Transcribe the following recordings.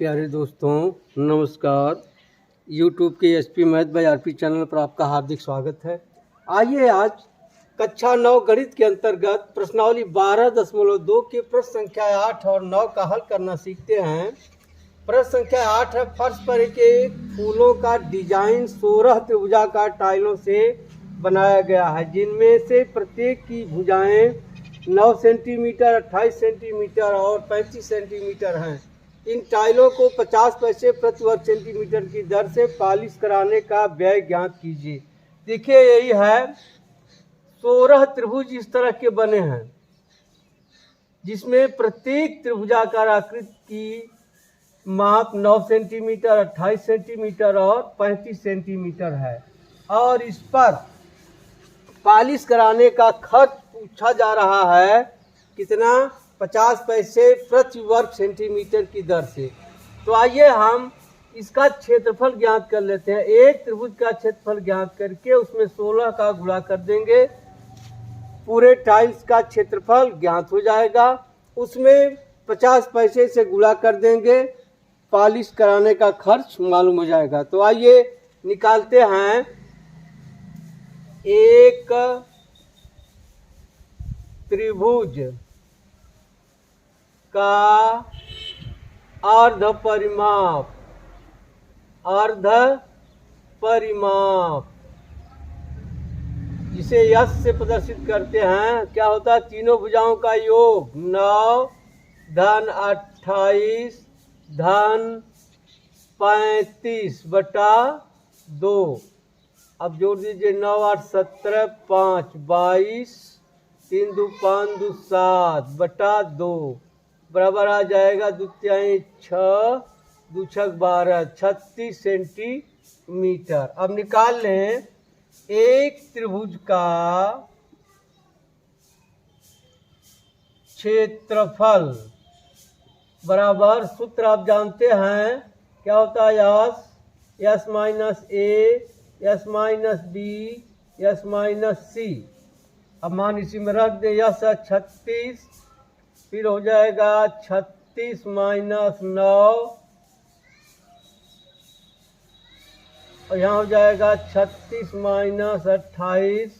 प्यारे दोस्तों नमस्कार। यूट्यूब के SP math by RP channel पर आपका हार्दिक स्वागत है। आइए आज कक्षा 9 गणित के अंतर्गत प्रश्नावली 12.2 के प्रश्न संख्या 8 और 9 का हल करना सीखते हैं। प्रश्न संख्या 8 है, फर्श पर के फूलों का डिजाइन 16 त्रिभुजाकार टाइलों से बनाया गया है, जिनमें से प्रत्येक की भुजाएं 9 सेंटीमीटर, 28 सेंटीमीटर और 35 सेंटीमीटर हैं। इन टाइलों को 50 पैसे प्रति वर्ग सेंटीमीटर की दर से पॉलिश कराने का व्यय ज्ञात कीजिए। देखिए, यही है 16 त्रिभुज इस तरह के बने हैं, जिसमें प्रत्येक त्रिभुजाकार आकृति की माप 9 सेंटीमीटर, 28 सेंटीमीटर और 35 सेंटीमीटर है, और इस पर पॉलिश कराने का खर्च पूछा जा रहा है कितना, 50 पैसे प्रति वर्ग सेंटीमीटर की दर से। तो आइए हम इसका क्षेत्रफल ज्ञात कर लेते हैं। एक त्रिभुज का क्षेत्रफल ज्ञात करके उसमें 16 का गुणा कर देंगे, पूरे टाइल्स का क्षेत्रफल ज्ञात हो जाएगा। उसमें 50 पैसे से गुणा कर देंगे, पॉलिश कराने का खर्च मालूम हो जाएगा। तो आइए निकालते हैं। एक त्रिभुज का अर्ध परिमाप जिसे यश से प्रदर्शित करते हैं, क्या होता है, तीनों भुजाओं का योग 9 धन 28 धन 35/2। अब जोड़ दीजिए, 9 8 17 5 22 3 2 5 2 7/2 बराबर आ जाएगा 2 3 6 2 6 12 36 सेंटीमीटर। अब निकाल लें एक त्रिभुज का क्षेत्रफल बराबर, सूत्र आप जानते हैं क्या होता है, S minus A S minus B S minus C. अब मान इसी में रख दे, यस 36, फिर हो जाएगा 36 माइनस 9, और यहाँ हो जाएगा 36 माइनस 28,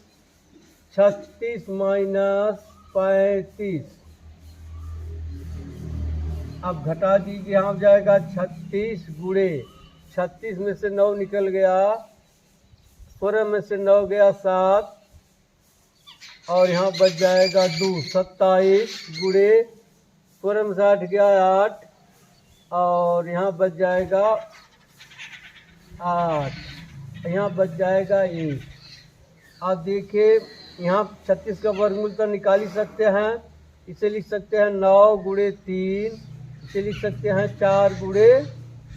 36 माइनस 35। अब घटा दीजिए, यहाँ हो जाएगा 36 गुणे 36 में से 9 निकल गया, 16 में से 9 गया 7, और यहाँ बच जाएगा 2, 27 गुणे 16 में से 8 गया 8, और यहाँ बच जाएगा 8, यहाँ बच जाएगा 1। आप देखिए, यहाँ 36 का वर्गमूल तो निकाल ही सकते हैं। इसे लिख सकते हैं 9 गुणे 3, इसे लिख सकते हैं 4 गुणे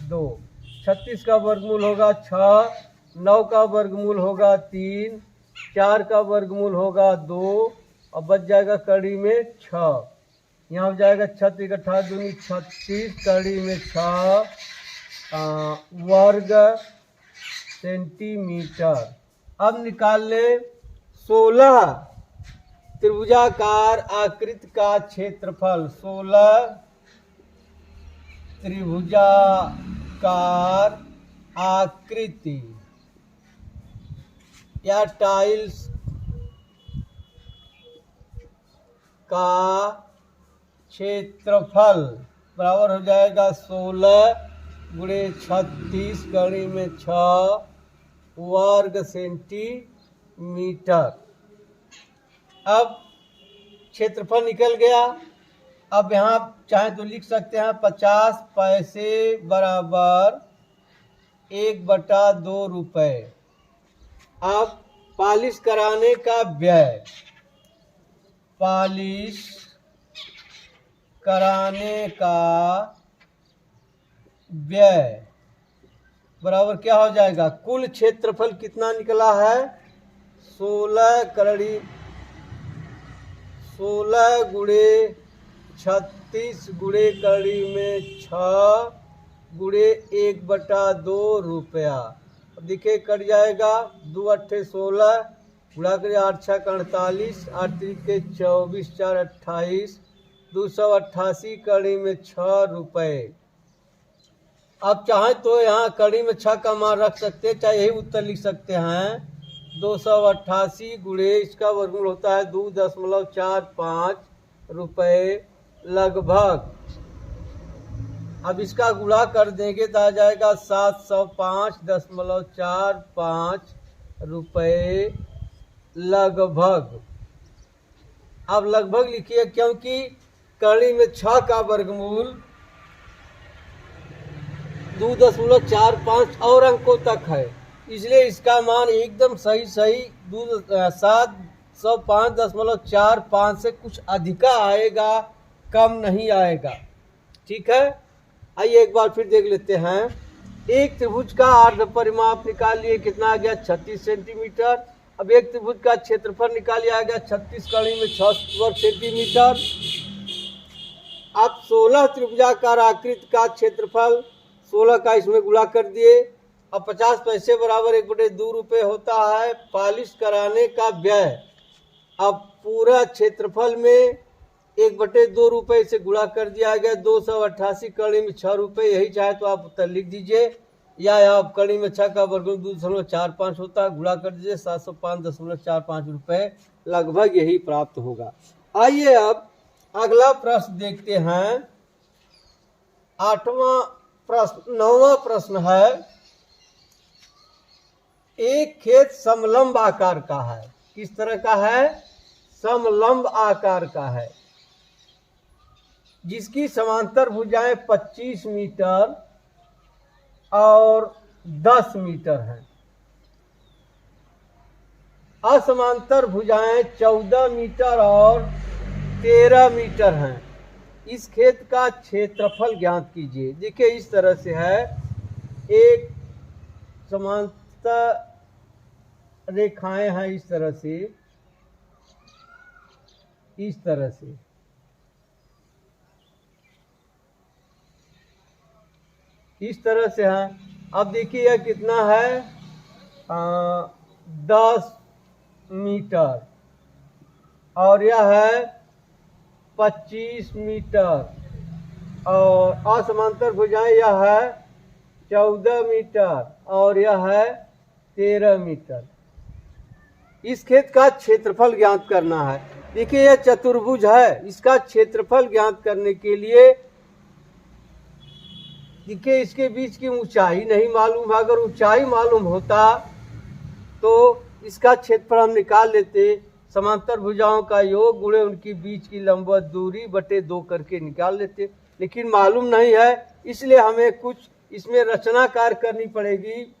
2। 36 का वर्गमूल होगा 6, 9 का वर्गमूल होगा 3, 4 का वर्गमूल होगा 2, और बच जाएगा कड़ी में 6। यहाँ हो जाएगा 36 18 दूनी 36, कड़ी में 6 वर्ग सेंटीमीटर। अब निकाल लें 16 त्रिभुजाकार आकृति का क्षेत्रफल। 16 त्रिभुजाकार आकृति या टाइल्स का क्षेत्रफल बराबर हो जाएगा 16 गुणे 36 कड़ी में 6 वर्ग सेंटीमीटर। अब क्षेत्रफल निकल गया। अब यहाँ चाहे तो लिख सकते हैं 50 पैसे बराबर 1/2 रुपये। अब पॉलिश कराने का व्यय, पॉलिश कराने का व्यय बराबर क्या हो जाएगा, कुल क्षेत्रफल कितना निकला है, 16 गुणे 36 गुणे कड़ी में 6 गुणे 1/2 रुपया। अब देखिए कट जाएगा, 2 8 16 गुणा करिए 8 6 48, 8 3 24 4 28, 288 कड़ी में 6 रुपये। आप चाहें तो यहाँ कड़ी में 6 का मान रख सकते हैं, चाहे यही उत्तर लिख सकते हैं। 288 गुणे इसका वर्गमूल होता है 2.45 रुपये लगभग। अब इसका गुणा कर देंगे तो आ जाएगा 705.45 रुपये लगभग। अब लगभग लिखिए, क्योंकि कड़ी में 6 का वर्गमूल 2.45 और अंकों तक है, इसलिए इसका मान एकदम सही 705.45 से कुछ अधिका आएगा, कम नहीं आएगा। ठीक है, आइए एक बार फिर देख लेते हैं। एक त्रिभुज का अर्ध परिमाप निकाल लिए, कितना आ गया 36 सेंटीमीटर। अब एक त्रिभुज का क्षेत्रफल निकाल लिया गया 36 कड़ी में 6 वर्ग सेंटीमीटर। अब 16 त्रिभुजाकार आकृति का क्षेत्रफल 16 का इसमें गुणा कर दिए। अब 50 पैसे बराबर 1/2 रुपये होता है पॉलिश कराने का व्यय। अब पूरा क्षेत्रफल में 1/2 रुपये से गुणा कर दिया गया। 288 कड़ी में 6 रुपये, यही चाहे तो आप उत्तर लिख दीजिए, या आप कड़ी में 6 का वर्गमूल 2.45 होता है, गुणा कर दीजिए 705.45 रुपये लगभग, यही प्राप्त होगा। आइए अब अगला प्रश्न देखते हैं। 9वां प्रश्न है। एक खेत समलंब आकार का है। किस तरह का है? समलंब आकार का है, जिसकी समांतर भुजाएं 25 मीटर और 10 मीटर हैं। असमांतर भुजाएं 14 मीटर और 13 मीटर हैं। इस खेत का क्षेत्रफल ज्ञात कीजिए। देखिए इस तरह से है, एक समांतर रेखाएं हैं इस तरह से, इस तरह से। इस तरह से है। अब देखिए यह कितना है, 10 मीटर और यह है 25 मीटर, और असमांतर भुजाएं यह है 14 मीटर और यह है 13 मीटर। इस खेत का क्षेत्रफल ज्ञात करना है। देखिए यह चतुर्भुज है, इसका क्षेत्रफल ज्ञात करने के लिए देखिए इसके बीच की ऊंचाई नहीं मालूम है। अगर ऊंचाई मालूम होता तो इसका क्षेत्रफल हम निकाल लेते। समांतर भुजाओं का योग गुणे उनकी बीच की लंबवत दूरी बटे 2 करके निकाल लेते, लेकिन मालूम नहीं है, इसलिए हमें कुछ इसमें रचनाकार करनी पड़ेगी।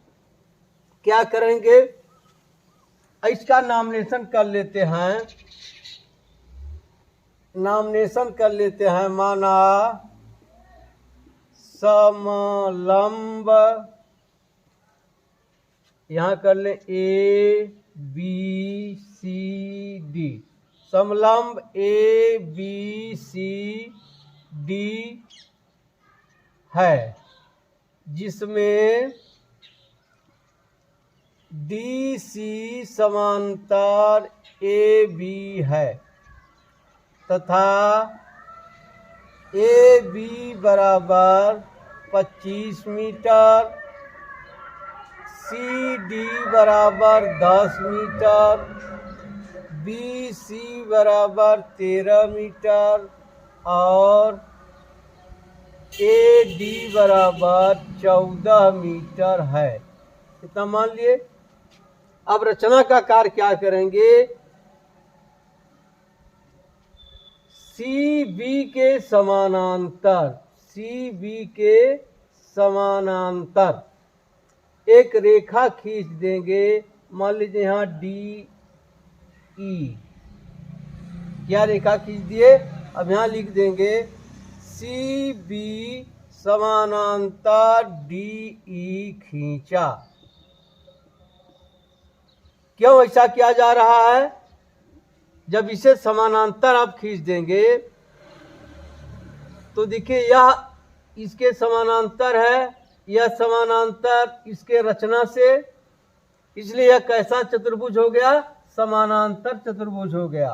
क्या करेंगे, इसका नामनेशन कर लेते हैं। नामनेशन कर लेते हैं, माना समलंब, यहाँ कर ले ए बी सी डी। समलंब ए बी सी डी है, जिसमें डी सी समांतर ए बी है तथा ए बी बराबर 25 मीटर, सी डी बराबर 10 मीटर, बी सी बराबर 13 मीटर और ए डी बराबर 14 मीटर है। कितना मान लिए। अब रचना का कार्य क्या करेंगे, सी बी के समानांतर, सी बी के समानांतर एक रेखा खींच देंगे। मान लीजिए यहाँ डी ई, क्या रेखा खींच दिए। अब यहाँ लिख देंगे सी बी समानांतर डी ई खींचा। क्यों ऐसा किया जा रहा है, जब इसे समानांतर आप खींच देंगे तो देखिए यह इसके समानांतर है, यह समानांतर इसके रचना से, इसलिए यह कैसा चतुर्भुज हो गया, समानांतर चतुर्भुज हो गया।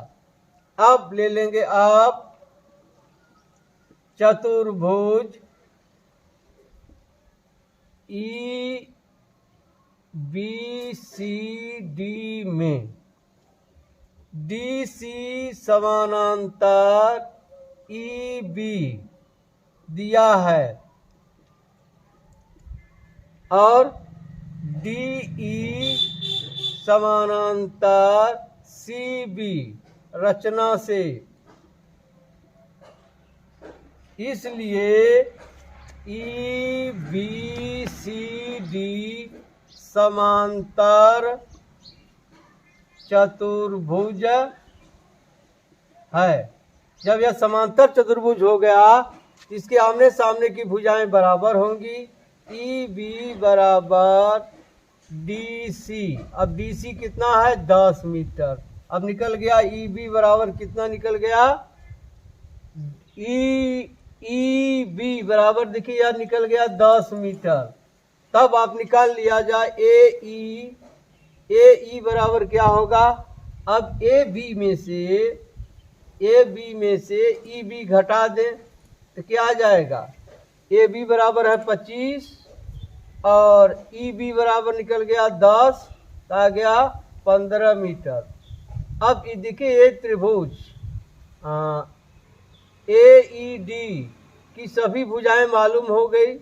अब ले लेंगे आप चतुर्भुज ई बी सी डी में डी सी समानांतर ई बी दिया है और डी ई समानांतर सी बी रचना से, इसलिए ई बी सी डी समांतर चतुर्भुज है। जब यह समांतर चतुर्भुज हो गया, इसके आमने सामने की भुजाएं बराबर होंगी। ई बी बराबर डी सी। अब डी सी कितना है? 10 मीटर। अब निकल गया ई बी बराबर कितना निकल गया? ई बी बराबर देखिए यार निकल गया 10 मीटर। तब आप निकाल लिया जाए ए ई बराबर क्या होगा? अब ए बी में से ई बी घटा दें तो क्या आ जाएगा? ए बी बराबर है 25 और ई बी बराबर निकल गया 10, तो आ गया 15 मीटर। अब देखिए ये त्रिभुज ए ई डी की सभी भुजाएं मालूम हो गई।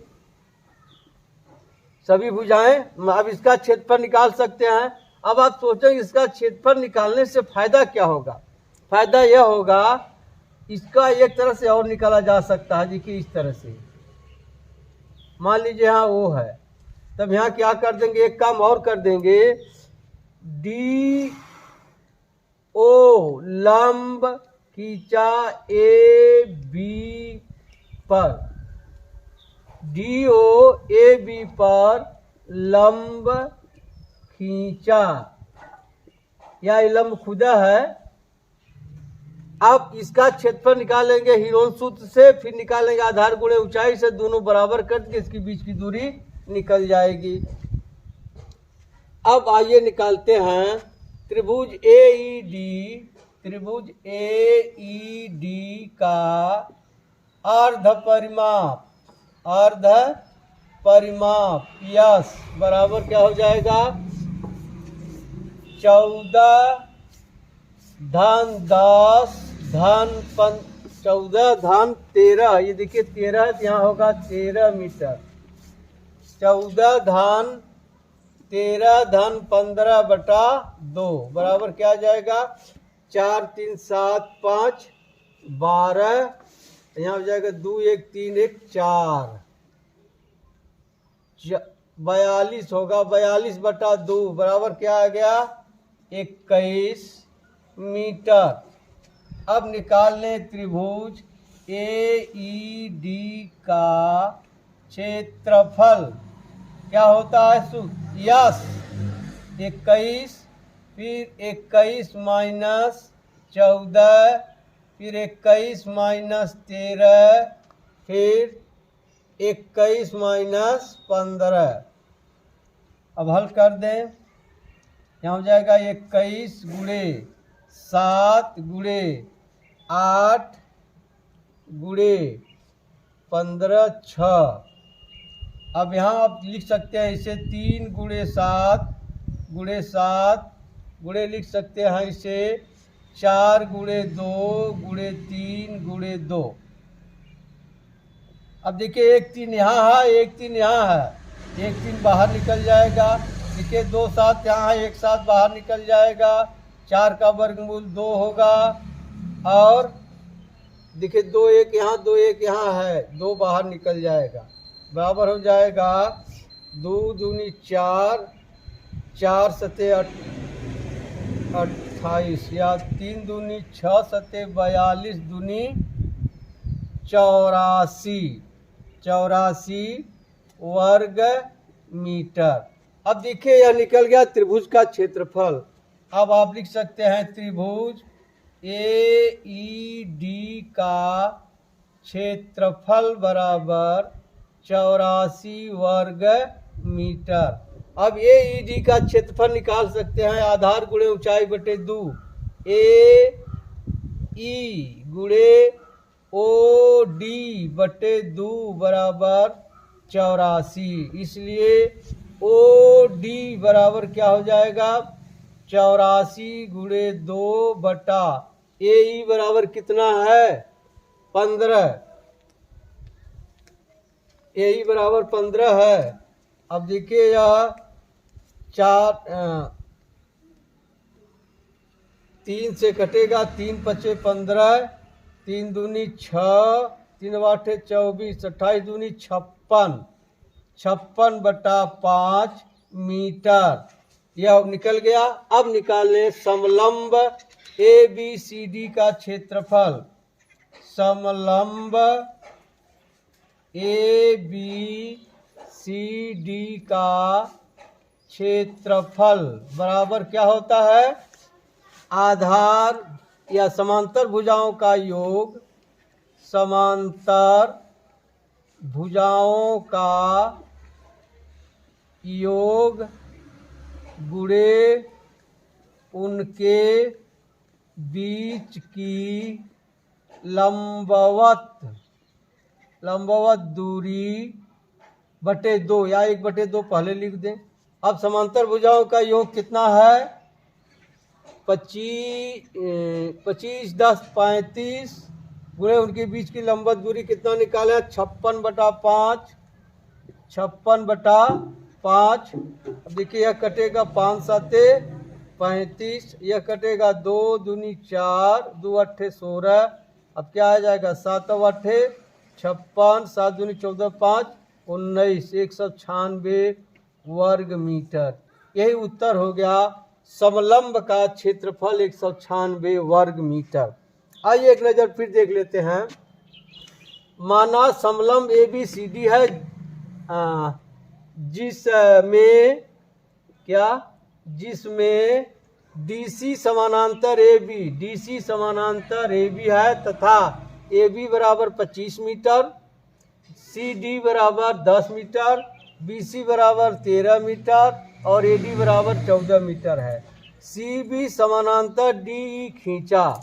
सभी भुजाएं, अब इसका क्षेत्रफल निकाल सकते हैं। अब आप सोचें इसका क्षेत्रफल निकालने से फायदा क्या होगा? फायदा यह होगा, इसका एक तरह से और निकाला जा सकता है। देखिए इस तरह से मान लीजिए यहाँ वो है, तब यहाँ क्या कर देंगे? एक काम और कर देंगे, डी ओ लंब खींचा ए बी पर, डी ओ ए बी पर लंब खींचा, या लंब खुदा है। अब इसका क्षेत्रफल निकालेंगे हीरोन सूत्र से, फिर निकालेंगे आधार गुणे ऊंचाई से, दोनों बराबर करके इसके बीच की दूरी निकल जाएगी। अब आइए निकालते हैं त्रिभुज ए ई डी का अर्ध परिमाप यस बराबर क्या हो जाएगा? 14 धन 10 धन 14 धन 13, ये देखिए 13 यहाँ होगा 13 मीटर। 14 धन 13 धन 15/2 बराबर क्या आ जाएगा? 4 3 7 5 12, यहाँ हो जाएगा 2 1 3 1 4, 42 होगा। 42/2 बराबर क्या आ गया? 21 मीटर। अब निकाल लें त्रिभुज ए ई डी का क्षेत्रफल। क्या होता है सूत्र? यस 21, फिर 21 माइनस 14, फिर 21 माइनस 13, फिर 21 माइनस 15। अब हल कर दें, यहाँ हो जाएगा 21 गुणे 7 गुणे 8 गुणे 15 6। अब यहाँ आप लिख सकते हैं इसे 3 गुणे 7 गुणे लिख सकते हैं इसे 4 गुणे 2 गुणे 3 गुणे 2। अब देखिए 1 3 यहाँ है, 1 3 यहाँ है, 1 3 बाहर निकल जाएगा। देखिए 2 7 यहाँ है, 1 7 बाहर निकल जाएगा। 4 का वर्गमूल 2 होगा और देखिए 2 1 यहाँ 2 1 यहाँ है, 2 बाहर निकल जाएगा। बराबर हो जाएगा 2 दूनी 4, 4 सते 28 या 3 दूनी 6 सते 42 दूनी 84 वर्ग मीटर। अब देखिए यह निकल गया त्रिभुज का क्षेत्रफल। अब आप लिख सकते हैं त्रिभुज ए ई डी का क्षेत्रफल बराबर 84 वर्ग मीटर। अब ए ई डी का क्षेत्रफल निकाल सकते हैं आधार गुणे ऊंचाई बटे 2, ए ई गुणे ओ डी बटे 2 बराबर 84। इसलिए OD बराबर क्या हो जाएगा 84 गुणे 2 बटा AE बराबर कितना है 15। AE बराबर 15 है। अब देखिए यह 3 से कटेगा, 3 पचे 15, 3 दूनी 6, 3 आठे 24, 28 दूनी 56, 56 बटा 5 मीटर। यह निकल गया। अब निकालें समलंब ABCD का क्षेत्रफल। समलंब ABCD का क्षेत्रफल बराबर क्या होता है आधार या समांतर भुजाओं का योग, समांतर भुजाओं का योग गुणे उनके बीच की लंबवत दूरी बटे 2 या 1/2 पहले लिख दें। अब समांतर भुजाओं का योग कितना है 25 10 35 गुणे उनके बीच की लंबवत दूरी कितना निकाले 56 बटा 5, 56 बटा 5। अब देखिए यह कटेगा 5 7 35, यह कटेगा 2 दूनी 4, 2 अट्ठे 16। अब क्या आ जाएगा 7 अट्ठे 56, 7 दूनी 14 5 19, 196 वर्ग मीटर। यही उत्तर हो गया समलंब का क्षेत्रफल 196 वर्ग मीटर। आइए एक नज़र फिर देख लेते हैं। माना समलंब ABCD है जिसमें DC समानांतर AB है तथा AB बराबर 25 मीटर, CD बराबर 10 मीटर, BC बराबर 13 मीटर और AD बराबर 14 मीटर है। CB समानांतर DE खींचा,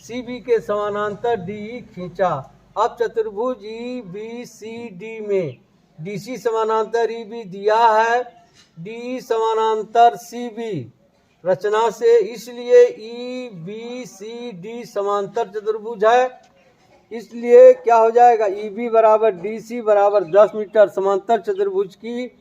CB के समानांतर DE खींचा। अब चतुर्भुज EBCD में DC समानांतर EB दिया है, DE समानांतर CB रचना से, इसलिए EBCD समांतर चतुर्भुज है। इसलिए क्या हो जाएगा EB बराबर DC बराबर 10 मीटर। समांतर चतुर्भुज की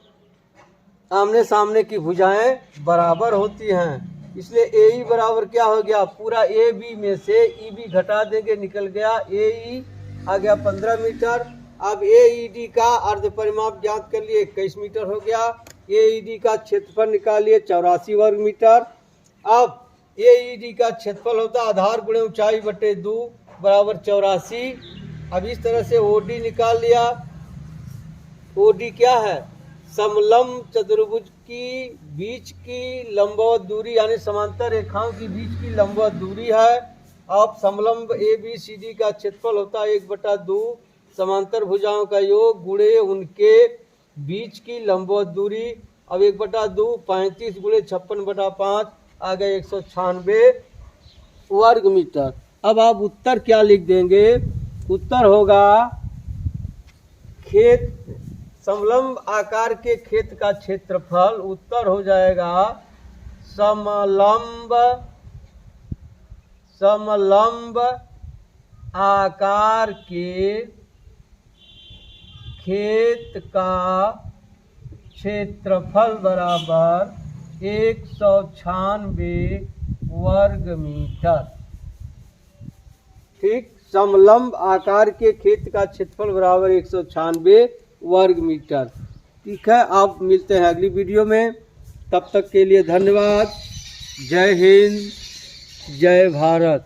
आमने सामने की भुजाएं बराबर होती हैं, इसलिए AE बराबर क्या हो गया पूरा AB में से EB घटा देंगे, निकल गया AE आ गया 15 मीटर। अब AED का अर्ध परिमाप ज्ञात कर लिए 21 मीटर हो गया। AED का क्षेत्रफल निकालिए 84 वर्ग मीटर। अब AED का क्षेत्रफल होता आधार गुणे ऊंचाई बटे 2 बराबर 84। अब इस तरह से OD निकाल लिया। OD क्या है समलंब चतुर्भुज की बीच की लंबवत दूरी यानी समांतर रेखाओं की बीच की लंबवत दूरी है। अब समलंब ABCD का क्षेत्रफल होता है 1/2 समांतर भुजाओं का योग गुणे उनके बीच की लंबवत दूरी। अब 1/2 35 गुणे 56 बटा 5 आ गए 196 वर्ग मीटर। अब आप उत्तर क्या लिख देंगे, उत्तर होगा खेत समलंब आकार के खेत का क्षेत्रफल, उत्तर हो जाएगा समलंब आकार के खेत का क्षेत्रफल बराबर 196 वर्ग मीटर। ठीक, समलंब आकार के खेत का क्षेत्रफल बराबर 196 वर्ग मीटर। ठीक है, आप मिलते हैं अगली वीडियो में, तब तक के लिए धन्यवाद। जय हिंद, जय भारत।